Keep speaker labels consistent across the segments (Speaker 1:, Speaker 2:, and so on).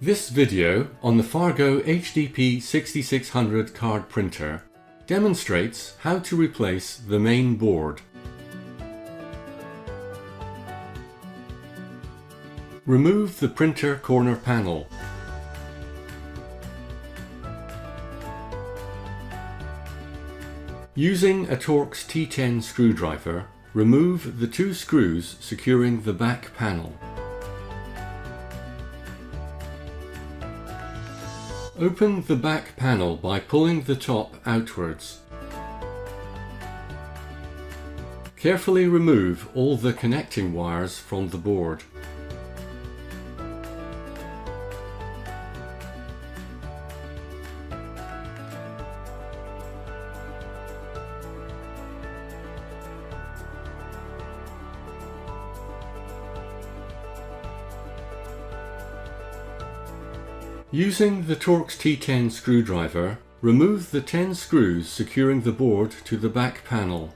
Speaker 1: This video on the FARGO HDP6600 card printer demonstrates how to replace the main board. Remove the printer corner panel. Using a Torx T10 screwdriver, remove the two screws securing the back panel. Open the back panel by pulling the top outwards. Carefully remove all the connecting wires from the board. Using the Torx T10 screwdriver, remove the 10 screws securing the board to the back panel.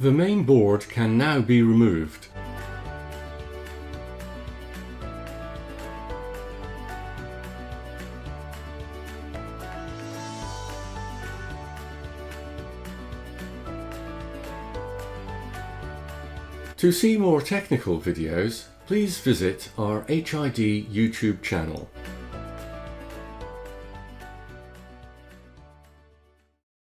Speaker 1: The main board can now be removed. To see more technical videos, please visit our HID YouTube channel.